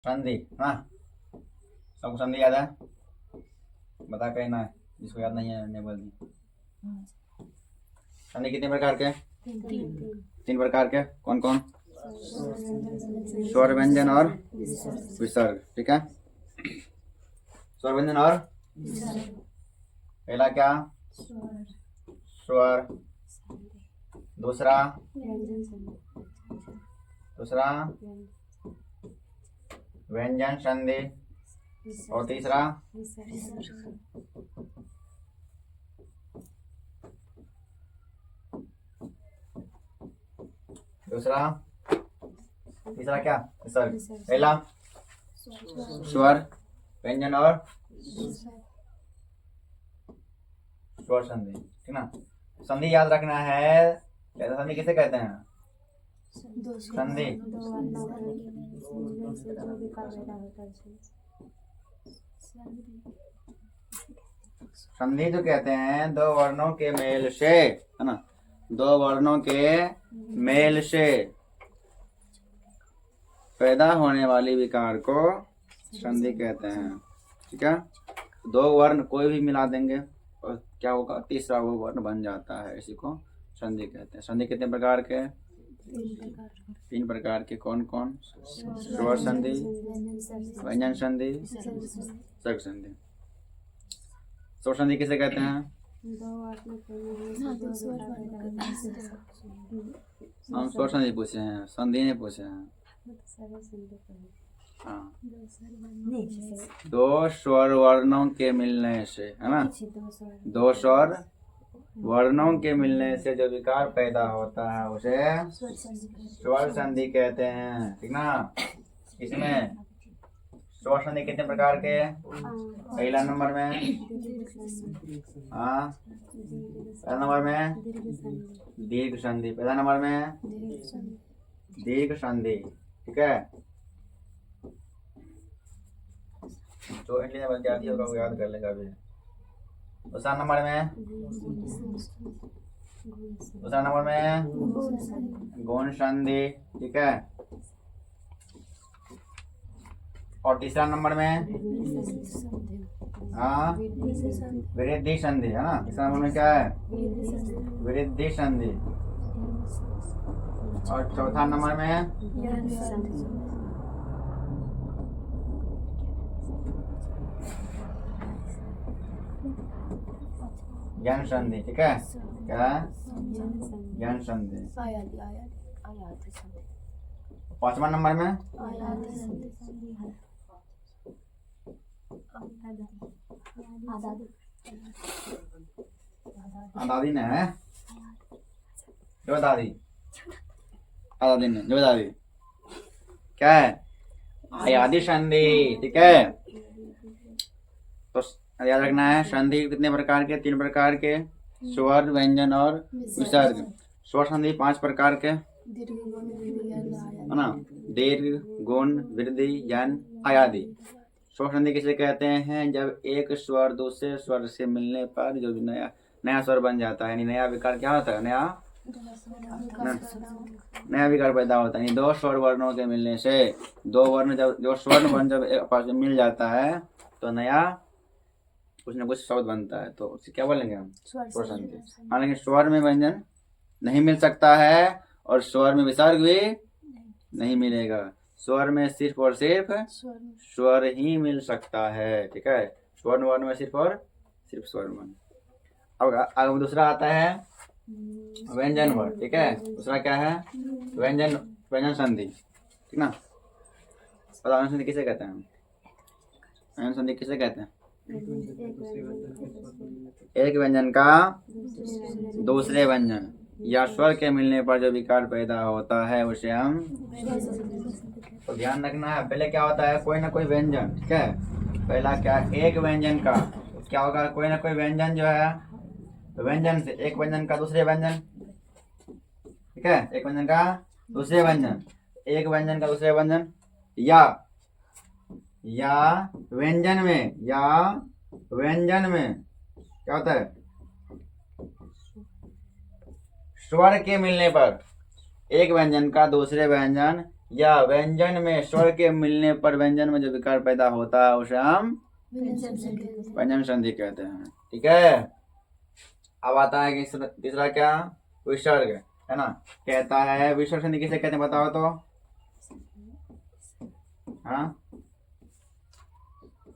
संधि। हाँ, सबको संधि याद है? बता कहीं ना, जिसको याद नहीं है ने बोल दी। संधि कितने प्रकार के? तीन प्रकार के। कौन कौन? स्वर व्यंजन और विसर्ग। ठीक है, स्वर व्यंजन और पहला क्या? स्वर। दूसरा व्यंजन संधि। और तीसरा तीसरा क्या? विसर्ग। पहला स्वर व्यंजन और स्वर संधि। ठीक ना। संधि याद रखना है। संधि किसे कहते हैं? संधि संधि जो कहते हैं दो वर्णों के मेल से, है ना, दो वर्णों के मेल से पैदा होने वाली विकार को संधि कहते हैं। ठीक है, दो वर्ण कोई भी मिला देंगे और क्या होगा? तीसरा वो वर्ण बन जाता है, इसी को संधि कहते हैं। संधि कितने प्रकार के? तीन प्रकार के। कौन कौन? स्वर संधि, व्यंजन संधि, विसर्ग संधि। स्वर संधि किसे कहते हैं? हम स्वर संधि पूछे हैं, संधि नहीं पूछे हैं। हाँ, दो स्वर वर्णों के मिलने से, है ना, दो स्वर वर्णों के मिलने से जो विकार पैदा होता है उसे स्वर संधि कहते हैं। ठीक ना। इसमें स्वर संधि कितने प्रकार के? पहला नंबर में, हाँ, पहला नंबर में दीर्घ संधि। पहला नंबर में दीर्घ संधि। ठीक है, जो इंग्लिश में विद्यार्थी होगा वो याद कर लेगा अभी। दूसरा नंबर में गौण संधि। ठीक है, और तीसरा नंबर में हाँ वृद्धि संधि, है ना। तीसरा नंबर में क्या है? वृद्धि संधि। और चौथा नंबर में ज्ञान संधि। ठीक है, क्या? ज्ञान संधि। पांचवा नंबर में दादी ने है जो दादी क्या है? आयादी संधि। ठीक है, तो याद रखना है संधि कितने प्रकार के? तीन प्रकार के। स्वर व्यंजन और विसर्ग। स्वर संधि 5 प्रकार के, है ना, दीर्घ, गुण, वृद्धि, ज्ञान, आयादी। स्वर संधि किसे कहते हैं? जब एक स्वर दूसरे स्वर से मिलने पर जो नया स्वर बन जाता है, यानी नया विकार क्या होता है? नया विकार पैदा होता है। दो स्वर वर्णों के मिलने से, दो वर्ण जब जो स्वर वर्ण जब आपस में मिल जाता है तो नया कुछ न कुछ शब्द बनता है, तो उसे क्या बोलेंगे हम? स्वर संधि। हाँ, लेकिन स्वर में व्यंजन नहीं मिल सकता है और स्वर में विसर्ग भी नहीं मिलेगा। स्वर में सिर्फ और सिर्फ स्वर ही मिल सकता है। ठीक है, स्वर्ण वर्ण में सिर्फ और सिर्फ स्वर वर्ण। अब दूसरा आता है व्यंजन वर्ण। ठीक है, दूसरा क्या है? व्यंजन संधि। ठीक ना। व्यंजन संधि किसे कहते हैं? व्यंजन संधि किसे कहते हैं? एक व्यंजन का दूसरे व्यंजन या स्वर के मिलने पर जो विकार पैदा होता है उसे हम, तो ध्यान रखना है पहले क्या होता है? कोई ना कोई व्यंजन। ठीक है, पहला क्या? एक व्यंजन का क्या होगा? कोई ना कोई व्यंजन जो है, तो व्यंजन से एक व्यंजन का दूसरे व्यंजन। ठीक है, एक व्यंजन का दूसरे व्यंजन, एक व्यंजन का दूसरे व्यंजन, या व्यंजन में क्या होता है? स्वर के मिलने पर एक व्यंजन का दूसरे व्यंजन या व्यंजन में स्वर के मिलने पर व्यंजन में जो विकार पैदा होता है उसे हम व्यंजन संधि कहते हैं। ठीक है। अब आता है कि तीसरा क्या, विसर्ग, है ना। कहता है विसर्ग संधि किसे कहते हैं बताओ तो। हाँ,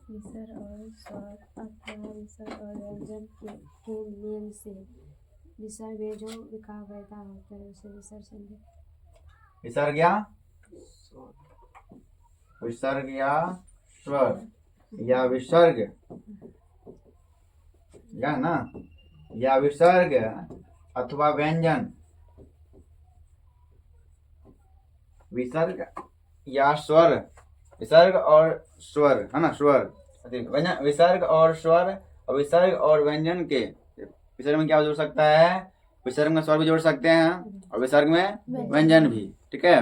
विसर्ग और स्वर अथवा विसर्ग और व्यंजन के मेल से विसर्ग में जो विकार पैदा होता है उसे विसर्ग संधि। विसर्ग या विसर्ग या स्वर या विसर्ग या ना, या विसर्ग अथवा व्यंजन, विसर्ग या स्वर, विसर्ग और स्वर, है ना, स्वर विसर्ग और स्वर और विसर्ग और व्यंजन के, विसर्ग में क्या जोड़ सकता है, विसर्ग में स्वर भी जोड़ सकते हैं और विसर्ग में व्यंजन भी। ठीक है।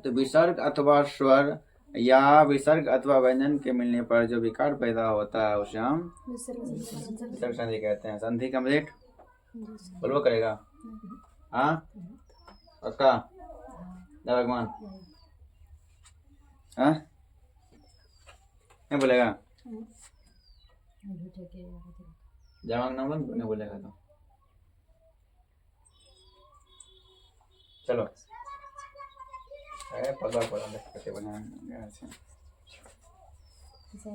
तो विसर्ग अथवा स्वर या विसर्ग अथवा व्यंजन के मिलने पर जो विकार पैदा होता है उसे हम विसर्ग संधि कहते हैं। संधि कंप्लीट बोलबो करेगा। हाँ पक्का जय भगवान। हाँ नहीं बोलेगा, जय भगवान नहीं बोलेगा तो चलो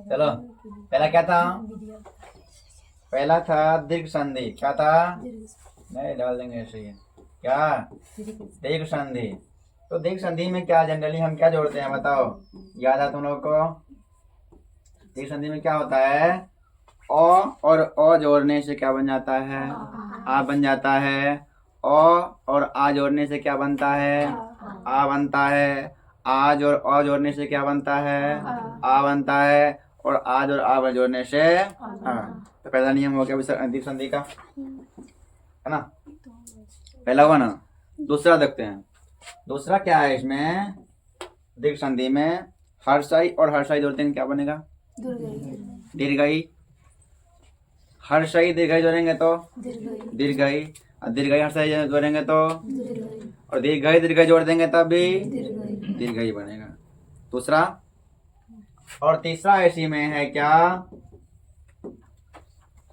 चलो। पहला क्या था, पहला था दीर्घ संधि। क्या था, नहीं डाल देंगे ऐसे ही। क्या, दीर्घ संधि। तो दीर्घ संधि में क्या जनरली हम क्या जोड़ते हैं बताओ, याद है तुम लोग को। दीर्घ संधि में क्या होता है, अ और अ जोड़ने से क्या बन जाता है, आ बन जाता है। अ और आ जोड़ने से क्या बनता है, आ बनता है। आज और अ जोड़ने से क्या बनता है, आ बनता है। और आज और आ जोड़ने से आ। तो पहला नियम हो गया दीर्घ संधि का, है ना, पहला हुआ ना। दूसरा देखते हैं, दूसरा क्या है इसमें, दीर्घ संधि में हर्षाई और हर्षाई जोड़ते हैं क्या बनेगा, दीर्घाई। हर्षाई दीर्घाई जोड़ेंगे तो दीर्घाई, और दीर्घाई हर्षाई जोड़ेंगे तो, और दीर्घाई दीर्घाई जोड़ देंगे तब भी दीर्घाई बनेगा। दूसरा और तीसरा इसी में है क्या,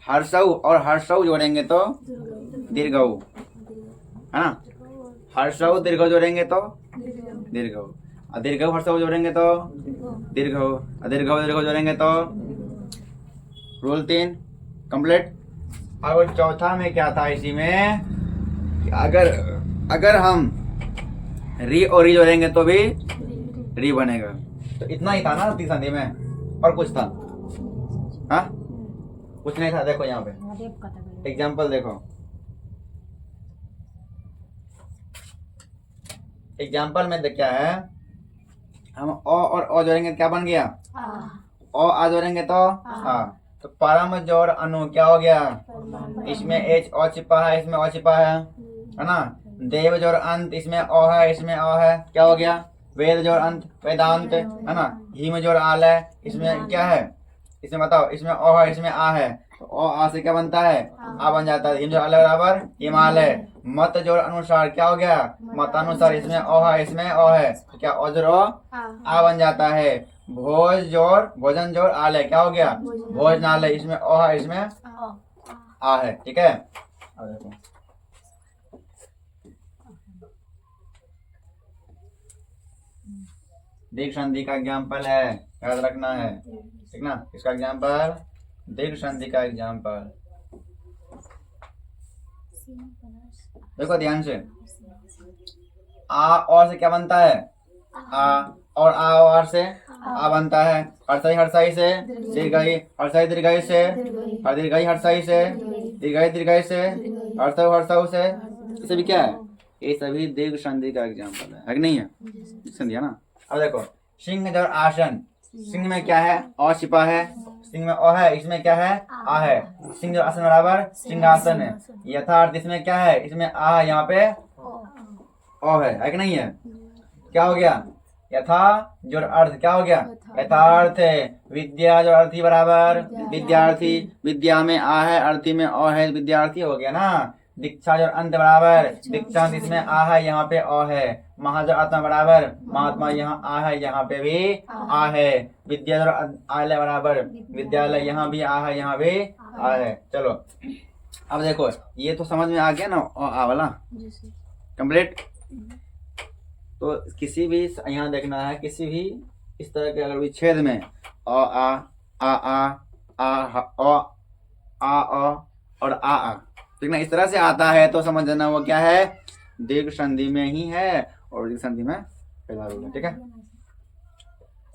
हर्षौ और हर्षौ जोड़ेंगे तो दीर्घौ, है ना। हर्षौ दीर्घौ जोड़ेंगे तो दीर्घौ, और दीर्घौ हर्षौ जोड़ेंगे तो दीर्घौ, और दीर्घौ दीर्घौ जोड़ेंगे तो। Rule 3 complete. और चौथा में क्या था इसी में, कि अगर हम री और री जोड़ेंगे तो भी री बनेगा। तो इतना ही था ना दीर्घ संधि में, और कुछ था, हाँ कुछ नहीं था। देखो यहाँ पे एग्जाम्पल देखो, एग्जाम्पल में क्या है, हम अ और अ जोड़ेंगे क्या बन गया, अ आ जोड़ेंगे तो आ। तो परम जोड़ अनु क्या हो गया, इसमें एच अ छिपा है, इसमें अ छिपा है ना। देव जोड़ अंत, इसमें अ है, इसमें अ है, क्या हो गया, वेद जोड़ अंत वेदांत, है ना। हिम जोड़ आल है, इसमें क्या है, इसमें बताओ, इसमें अ है, इसमें आ है, तो अ आ से क्या बनता है, आ बन जाता है। हिम जोड़ आल बराबर हिमालय। मत जोड़ अनुसार क्या हो गया, मतानुसार, इसमें अ है, इसमें अ है, तो क्या अ जोड़ आ बन जाता है। भोज जोड़ भोजन जोड़ आल है, क्या हो गया, भोजनालय, इसमें अ है, इसमें आ है। ठीक है। अब देखो दीर्घ संधि का एग्जाम्पल है, याद रखना है, ठीक ना। इसका एग्जाम्पल, दीर्घ संधि का एग्जाम्पल देखो ध्यान से। आ और से क्या बनता है, आ, और आ और से आ बनता है। हर्षाई हर्षाई से दीर्घाई, हर्षाई दीर्घाई से, और दीर्घाई हर्षाई से, दीर्घाई दीर्घाई से, हर्षौ हर्षौ से, ये सभी क्या है, ये सभी दीर्घ संधि का एग्जाम्पल है कि नहीं है, संधि है ना। अब देखो सिंह और आसन, सिंह में क्या है, अ छिपा है, सिंह में अ है, इसमें क्या है, आ है। सिंह और आसन बराबर सिंहासन है। यथार्थ, इसमें क्या है, इसमें आ है, यहाँ पे अ है कि नहीं है। क्या हो गया, यथा जो अर्थ क्या हो गया, यथार्थ है। विद्या जो अर्थी बराबर विद्यार्थी, विद्या में आ है, अर्थी में अ है, विद्यार्थी हो गया ना। दीक्षा और अंत बराबर दीक्षांत, इसमें आ है, यहाँ पे अ है। महाजर आत्मा बराबर महात्मा, यहाँ आ है, यहाँ पे भी आ है। विद्यालय और आलय बराबर विद्यालय, यहाँ भी आ है, यहाँ भी आ है। चलो अब देखो, ये तो समझ में आ गया ना आ वाला जी सर। कंप्लीट। तो किसी भी यहाँ देखना है, किसी भी इस तरह के अगर विच्छेद में आ और आ, ठीक ना, इस तरह से आता है तो समझ जाना वो क्या है, दीर्घ संधि में ही है और दीर्घ संधि में पैदा होगा। ठीक है।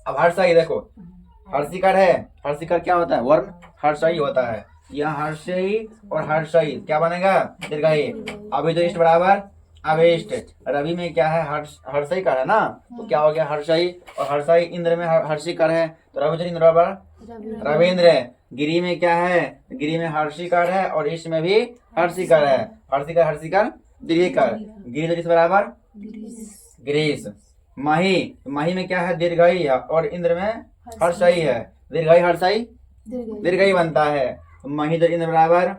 अब हर्षई देखो, हर्षिकर है, हर्षिकर क्या होता है, वर्ण हर्षई होता है। यह हर्षई और हर्षई क्या बनेगा, दीर्घई। अभिष्ट बराबर अभिष्ट, रवि में क्या है, हर्षई कर है ना, तो क्या हो गया हर्षई, और हर्षई इंद्र में हर्षिकर है, तो रविंद्र इंद्र बराबर रविंद्र। गिरी में क्या है, गिरी में हर्षिकर है और इस में भी हर्षिकर है, हर्षिकर हर्षिकर दीर्घिकर, गिरी बराबर ग्रीस। मही, मही में क्या है, दीर्घई है और इंद्र में हर्षई है, दीर्घई हर्षई दीर्घई बनता है। महीधर इंद्र बराबर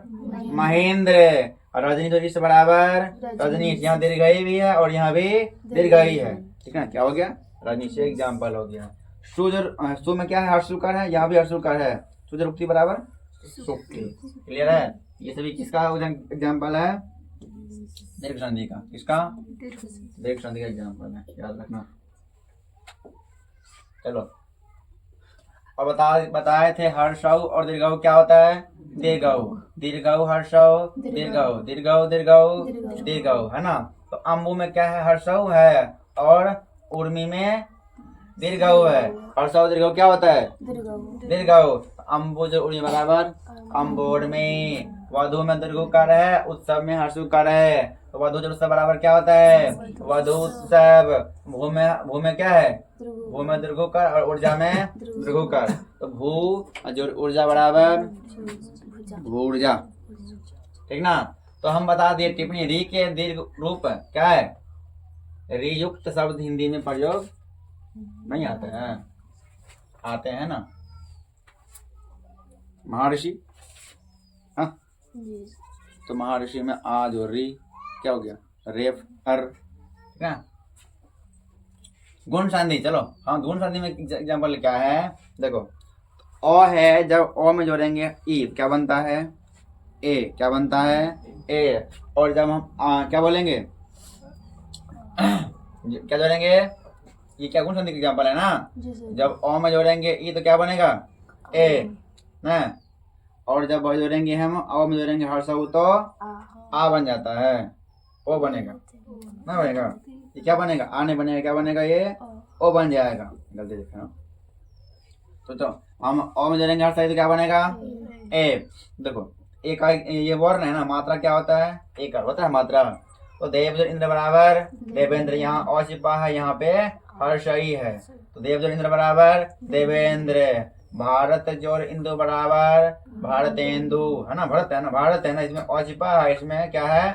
महेंद्र, और रजनी तो इस बराबर रजनीश, यहाँ दीर्घई भी है और यहाँ भी दीर्घई है। ठीक है, क्या हो गया, रजनीश एग्जाम्पल हो गया। सुजर, सु में क्या है, हर्षुकर है, यहाँ भी हर्षुकर है, सुजर उक्ति बराबर सुक्ति। क्लियर है, ये सभी किसका एग्जाम्पल है, दीर्घ संधि का। किसका, दीर्घ संधि का एग्जाम्पल है, याद रखना। चलो और बताए थे हर्षौ और दीर्घौ क्या होता है, दीर्घौ, दीर्घौ हर्षौ दीर्घौ, दीर्घौ दीर्घौ दीर्घौ, है ना। तो अम्बु में क्या है, हर्षौ है और उर्मी में दीर्घौ है। हर्षौ दीर्घौ क्या होता है, दीर्घौ। अम्बुज उर्मी बराबर अम्बोड में। वधु में दीर्घकार है, उत्सव में हर्षुकार है, तो वधु उत्सव बराबर क्या होता है, वधु उत्सव। भू में क्या है, भू में दीर्घकार और ऊर्जा में दीर्घकार, तो भू जो ऊर्जा बराबर भू ऊर्जा। ठीक ना। तो हम बता दिए टिप्पणी, री के दीर्घ रूप क्या है, री युक्त शब्द हिंदी में प्रयोग नहीं आते हैं, आते हैं ना महर्षि, हाँ, तो महर्षि में आज और री क्या हो गया, रेफ हर। ठीक है। गुण संधि, चलो हाँ, गुण संधि में एग्जाम्पल क्या है, देखो अ है, जब अ में जोड़ेंगे ई क्या बनता है, ए क्या बनता है, ए। और जब हम क्या बोलेंगे क्या जोड़ेंगे, ये क्या गुण संधि का एग्जाम्पल है ना, जब अ में जोड़ेंगे ई तो क्या बनेगा, ए ना। और जब जोड़ेंगे हम अ में जोड़ेंगे हर्षौ तो आ बन जाता है, ओ बनेगा ना, बनेगा ये क्या बनेगा, आ नहीं बनेगा, क्या बनेगा, ये ओ बन जाएगा, गलती देखा। तो हम ओ में जोड़ेंगे हर्षौ तो क्या बनेगा, ए। देखो एक ये वर्ण है ना, मात्रा क्या होता है, एक होता है मात्रा। तो देवजोर इंद्र बराबर देवेंद्र, यहाँ अ छिपा है, यहाँ पे हर्षई है, तो देवजोर इंद्र बराबर देवेंद्र। भारत जोर इंदु बराबर भारतेंदु, है ना, भरत है ना, भारत है ना, इसमें अ छिपा है, इसमें क्या है,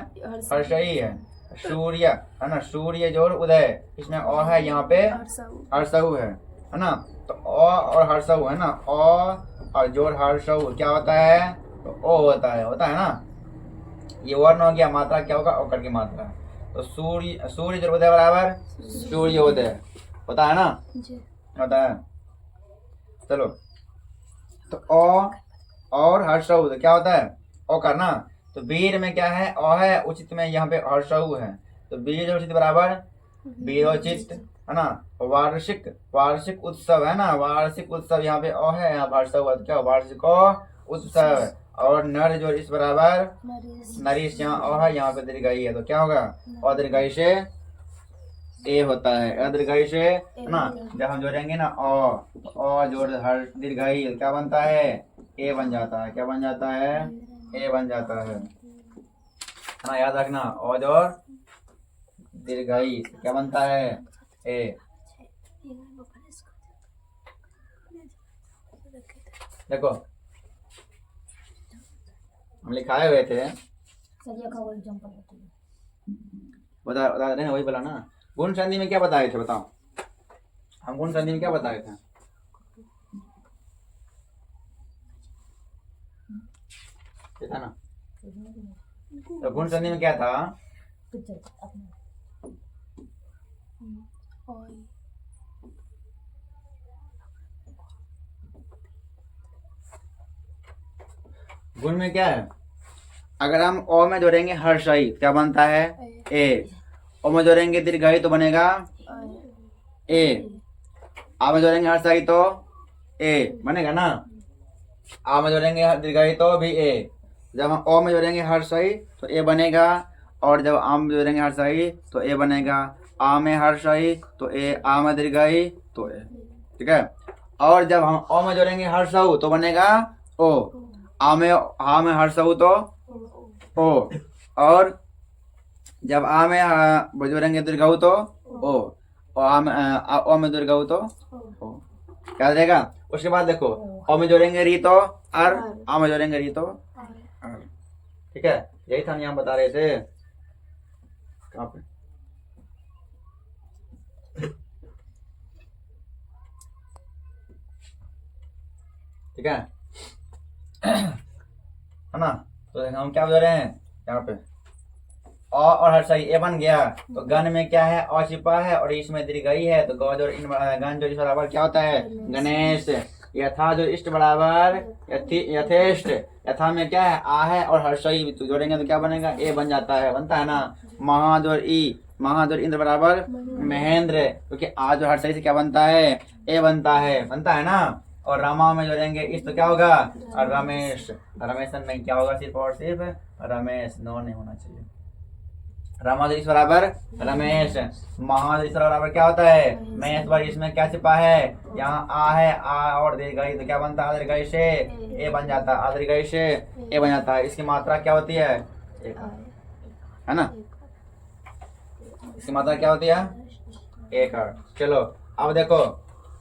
हर्षई है। सूर्य है ना, सूर्य जोर उदय, इसमें अ है, यहाँ पे हर्षौ है ना। तो अ और हर्षौ है ना, अ और जोर हर्षौ क्या होता है, तो ओ होता है ना। ये वर्ण हो गया, मात्रा क्या होगा, ओकर की मात्रा। तो सूर्य, सूर्य जोर उदय बराबर सूर्योदय होता है ना, होता है। चलो तो अ और हर्षौ क्या होता है, ओ करना। तो वीर में क्या है, अ है, उचित में यहाँ पे हर्षौ है, तो वीर उचित बराबर वीरोचित, है ना। वार्षिक, वार्षिक उत्सव है ना, वार्षिक उत्सव, यहाँ पे अ है, यहाँ हर्षौ है, क्या वार्षिक उत्सव। और नर जो इस बराबर नरीश, यहाँ अ है, यहाँ पे दीर्घई है, तो क्या होगा, अ दीर्घई से ए होता है, अ दीर्घई से, है ना। जब हम जोड़ेंगे ना अ जोड़ हर दीर्घई क्या बनता है, ए बन जाता है, क्या बन जाता है, ए बन जाता है ना, याद रखना। अ जोड़ दीर्घई क्या बनता है, ए। देखो हम लिखाए हुए थे, बता रहे हैं, वही बोला ना। गुण संधि में क्या बताए थे, बताओ, हम गुण संधि में क्या बताए थे, देखा ना, तो गुण संधि में क्या था? गुण में क्या है? अगर हम ओ में जोड़ेंगे हर्षई क्या बनता है? ए। ओ में जोड़ेंगे दीर्घई तो बनेगा ए। आ में जोड़ेंगे हर्षई तो ए बनेगा ना। आ में जोड़ेंगे दीर्घई तो भी ए। जब हम ओ में जोड़ेंगे हर्षई तो ए बनेगा, और जब आम में जोड़ेंगे हर्षई तो ए बनेगा। आ में हर्षई तो ए, आ में दीर्घई तो ए। ठीक है। और जब हम ओ में जोड़ेंगे हर्षऊ तो बनेगा ओ। आ में हर्षऊ तो ओ। और जब आ में जोड़ेंगे दीर्घऊ तो ओ, और ओ में दीर्घऊ तो ओ। क्या रहेगा? उसके बाद देखो, ओ में जोड़ेंगे री तो अर, आ में जोड़ेंगे री तो अर। ठीक है, यही था हम यहाँ बता रहे थे। कहाँ पे? ठीक है है ना। तो हम क्या बोल रहे हैं यहाँ पे, अ और हर्षई ए बन गया। तो गण में क्या है? अ छिपा है और इसमें दीर्घई है, तो गज और गण जो इस बराबर क्या होता है? गणेश। यथा जो इष्ट बराबर यथेष्ट। यथा में क्या है? आ है और हर्षई तो जोड़ेंगे तो क्या बनेगा? ए बन जाता है, बनता है ना। महाजोर ई, महाजोर इंद्र बराबर महेंद्र, क्योंकि आ जो हर्षई से क्या बनता है? ए बनता है ना। और रमा में जोड़ेंगे इस तो क्या होगा? और रमेश। रमेश नहीं, क्या होगा? सिर्फ और सिर्फ रमेश, नो नहीं होना चाहिए। रमादेश बराबर रमेश। महादेश बराबर क्या होता है? महेश। पर इसमें क्या छिपा है? यहाँ आ है, आ और दीर्घई तो क्या बनता है? दीर्घई से ए बन जाता है, दीर्घई से ए बन जाता है। इसकी मात्रा क्या होती है? एक, है ना। इसकी मात्रा क्या होती है? एक। चलो अब देखो,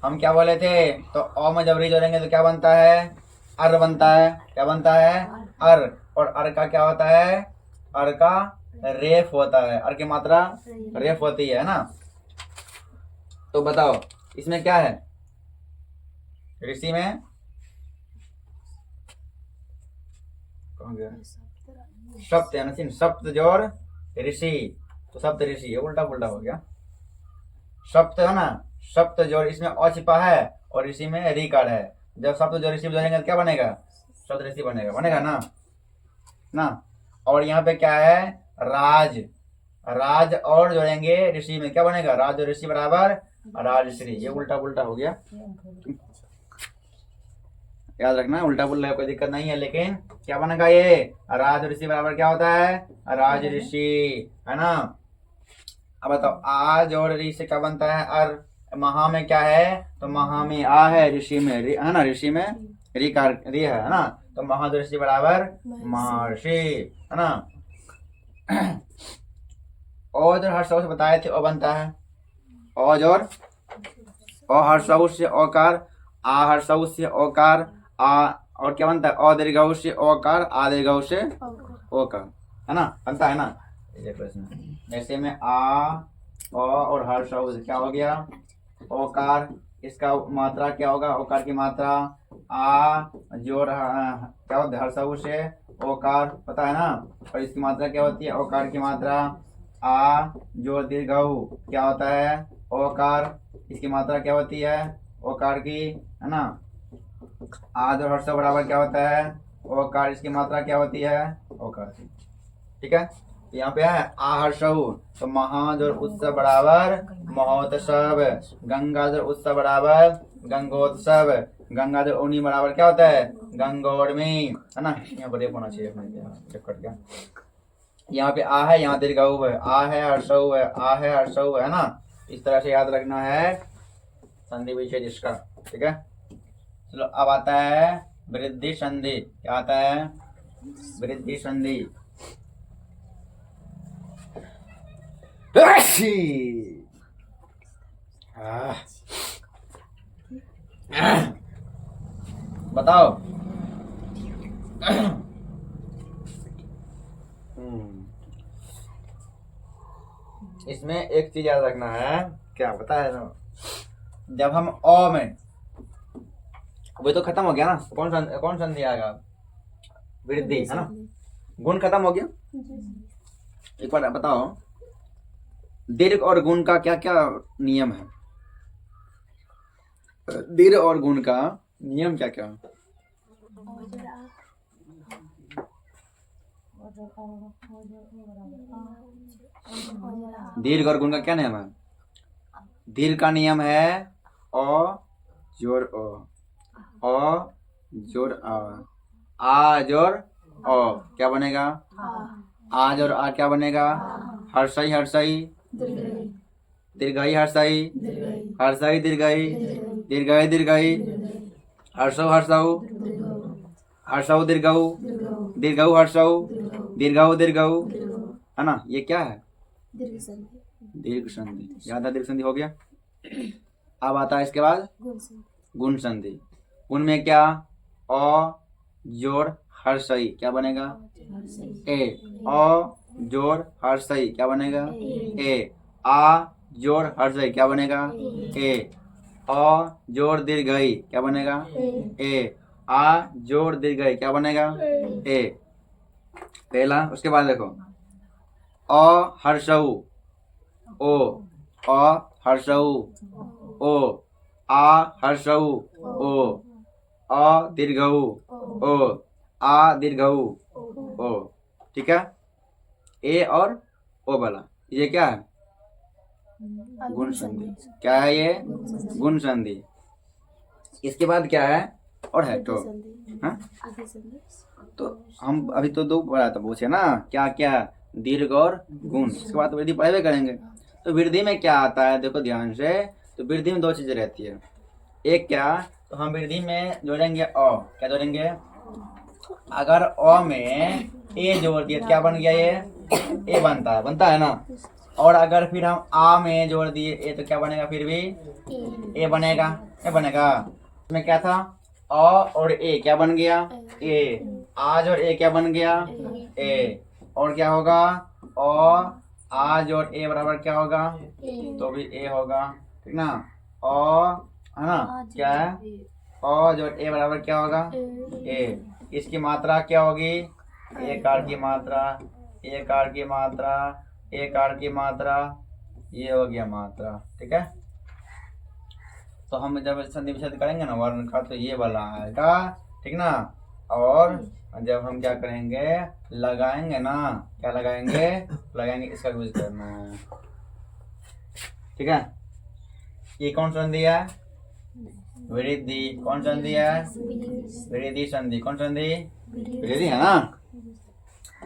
हम क्या बोले थे? तो अ में जब री जोड़ेंगे तो क्या बनता है? अर बनता है। क्या बनता है? अर। और अर का क्या होता है? अर का रेफ होता है। अर की मात्रा रेफ होती है ना। तो बताओ इसमें क्या है? ऋषि में कौन गया? सप्त है ना। सप्त जोड़ ऋषि, तो सप्त ऋषि, ये उल्टा पुल्टा हो गया। सप्त है ना, सप्त जोड़ इसमें अ छिपा है और ऋषि में रीकार है। जब सप्त जोड़ ऋषि जोड़ेंगे तो क्या बनेगा? सप्त ऋषि बनेगा ना। और यहाँ पे क्या है? राज। राज और जोड़ेंगे ऋषि में क्या बनेगा? राज और ऋषि बराबर राजश्री। ये उल्टा पुल्टा हो गया, याद रखना। उल्टा पुल्टा कोई दिक्कत नहीं है, लेकिन क्या बनेगा? ये राज और ऋषि बराबर क्या होता है? राज ऋषि, है ना। अब बताओ, आज और ऋषि से क्या बनता है? अर। महा में क्या है? तो महा में आ है, ऋषि में री है ना। ऋषि में री है ना। तो महा ऋषि बराबर महर्षि, है ना। और जो हर्षऊ से बताए थे, ओ बनता है और ओ हर्षऊ से ओकार, आ हर्षऊ से ओकार, आ और क्या बनता है? अ दीर्घऊ से ओकार, आ दीर्घऊ से ओकार, है ना, बनता है ना। देखो इसमें जैसे में आ और हर्षऊ से क्या हो गया? ओकार। इसका मात्रा क्या होगा? ओकार की मात्रा आ जोड़ क्या होता है? हर्षऊ से ओकार, पता है ना। और इसकी मात्रा क्या होती है? ओकार की मात्रा आ जोड़ दीर्घऊ क्या होता है? ओकार। इसकी मात्रा क्या होती है? ओकार की, है ना। आ जोड़ हर्षऊ बराबर क्या होता है? ओकार। इसकी मात्रा क्या होती है? ओकार की। ठीक है। यहाँ पे है आ हर्षऊ, तो महाजोर उत्सव बराबर महोत्सव। गंगाजोर उत्सव बराबर गंगोत्सव। गंगाजोर उन्हीं बराबर क्या होता है? गंगोर्मी, है ना। यहाँ पर होना चाहिए कट गया। यहाँ पे आ है, यहाँ दीर्घऊ है, आ है हर्षऊ है, आ है हर्षऊ है ना। इस तरह से याद रखना है संधि विच्छेद इसका। ठीक है। चलो अब आता है वृद्धि संधि। क्या आता है? वृद्धि संधि। बताओ। इसमें एक चीज याद रखना है, क्या पता है ना। जब हम अ में, वो तो खत्म हो गया ना। कौन संधि आएगा? वृद्धि, है ना। गुण खत्म हो गया, एक बार बताओ, दीर्घ और गुण का क्या क्या नियम है? दीर्घ और गुण का नियम क्या क्या है? दीर्घ और गुण का क्या नियम है? दीर्घ का नियम है अ जोड़ अ जोड़ आ जोड़ अ, क्या बनेगा? आ जोड़ आ क्या बनेगा? हर्षई हर्षई, दीर्घई हर्षई, हर्षई दीर्घई, दीर्घई दीर्घई, हर्षौ हर्षौ, हर्षौ दीर्घौ, दीर्घौ हर्षौ, दीर्घौ दीर्घौ, है ना? ये क्या है? दीर्घ संधि। याद है? दीर्घ संधि हो गया। अब आता है इसके बाद गुण संधि। गुण में क्या? अ जोड़ हर्षई क्या बनेगा? ए। अ जोड़ हर्षई क्या बनेगा? ए। आ जोड़ हर्षई क्या बनेगा? ए। अ जोड़ दीर्घई क्या बनेगा? ए। आ जोड़ दीर्घई क्या बनेगा? ए। पहला। उसके बाद देखो, अ हर्षौ ओ, अ हर्षौ ओ, आ हर्षौ ओ, अ दीर्घौ ओ, आ दीर्घौ ओ। ठीक है? ए और ओ वाला ये क्या है? गुण संधि। क्या है ये? गुण संधि। इसके बाद क्या है? और है तो हाँ? तो हम अभी तो दो पढ़ा था, पूछे ना क्या क्या? दीर्घ और गुण। इसके बाद तो वृद्धि पढ़ाई करेंगे। तो वृद्धि में क्या आता है देखो ध्यान से। तो वृद्धि में दो चीजें रहती है। एक क्या? तो हम वृद्धि में जोड़ेंगे अ। क्या जोड़ेंगे? अगर अ में ए जोड़ दिए तो क्या बन गया? ये ए बनता है ना। और अगर फिर हम आ में जोड़ दिए ए तो क्या बनेगा? फिर भी ए बनेगा। क्या बनेगा? इसमें क्या था? अ और ए क्या बन गया? ए। आज और ए क्या बन गया? ए। और क्या होगा? अ आज और ए बराबर क्या होगा? तो भी ए होगा। ठीक ना? अ है ना? क्या है? अ जोड़ ए बराबर क्या होगा? ए। इसकी मात्रा क्या होगी? ए कार की मात्रा, ए कार की मात्रा, ए कार की मात्रा, ये हो गया मात्रा। ठीक है? तो हम जब संधि विच्छेद करेंगे ना वर्ण का तो ये वाला आएगा। ठीक ना? और जब हम क्या करेंगे? लगाएंगे ना। क्या लगाएंगे? लगाएंगे इसका यूज करना है। ठीक है? ये कौन संधि है? वृद्धि। कौन संधि है? वृद्धि संधि। कौन संधि? वृद्धि है ना?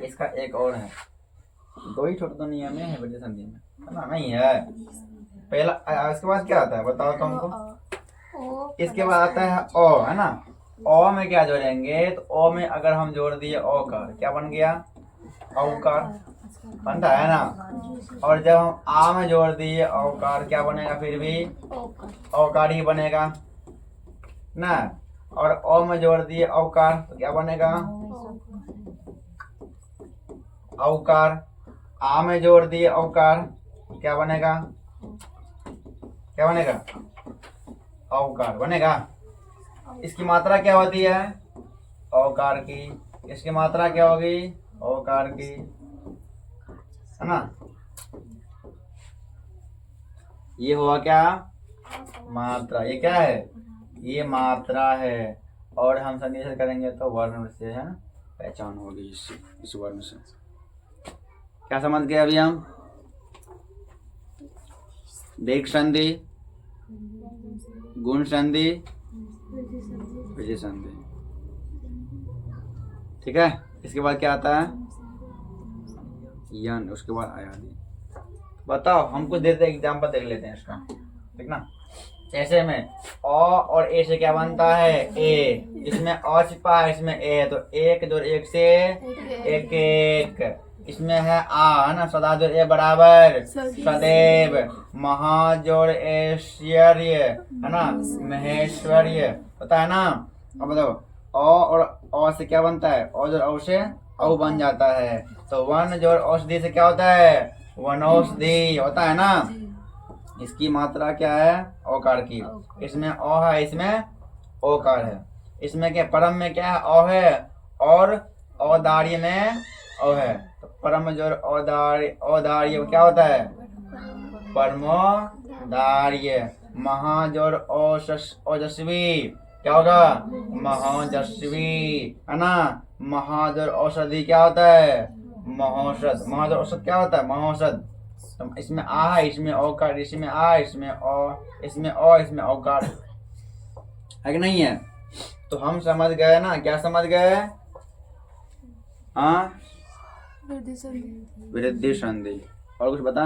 इसका एक और है। दो ही छोटे तो नियम है वृद्धि संधि में, है ना? नहीं है। पहला इसके बाद क्या आता है बताओ तो हमको। इसके बाद आता है ओ, है ना? ओ में क्या जोड़ेंगे? तो ओ में अगर हम जोड़ दिए औकार क्या बन गया? औकार बनता है ना। और जब हम आ में जोड़ दिए औकार क्या बनेगा? फिर भी औकार ही बनेगा ना। और ओ में जोड़ दिए औकार तो क्या बनेगा? औकार। आ में जोड़ दिए औकार क्या बनेगा? क्या बनेगा? औकार बनेगा। इसकी मात्रा क्या होती है? औकार की। इसकी मात्रा क्या होगी? औकार की, है ना? ये हुआ क्या? मात्रा। ये क्या है? ये मात्रा है। और हम संधि करेंगे तो वर्ण से है पहचान होगी इस वर्ण से। क्या समझ गए अभी हम? दीर्घ संधि, गुण संधि, वृद्धि संधि। ठीक है? इसके बाद क्या आता है? यन। उसके बाद आयादी। बताओ हम कुछ देते एग्जाम्पल देख लेते हैं इसका। ठीक ना? ऐसे में अ और ए से क्या बनता है? ए। इसमें अ छिपा है, इसमें ए, तो एक जोड़ एक से एक एक। इसमें है आ, है ना? सदा जोड़ ए बराबर सदैव। महा जोड़ ऐश्वर्य, है ना? महेश्वर्य, पता है ना? अब बताओ अ और अ से क्या बनता है? अ जोड़ औ से औ बन जाता है। तो वन जोड़ औषधि से क्या होता है? वनौषधि होता है ना। इसकी मात्रा क्या है? औकार की। इसमें अ है, इसमें ओकार है। इसमें क्या परम में क्या है? अ है। और औदार्य में ओ है, तो परम जोर औदार्य क्या होता है? परमोदार्य। महाजोर ओजस्वी क्या होगा? महोजस्वी, है ना। महाजोर औषधि क्या होता है? महौषध। महाजोर औषध क्या होता है? महौषध। तो इसमें आ है, इसमें औकार, इसमें आ, इसमें औ, इसमें औ, इसमें औकार है कि नहीं है? तो हम समझ गए ना, क्या समझ गए? हाँ, वृद्धि संधि। और कुछ बता।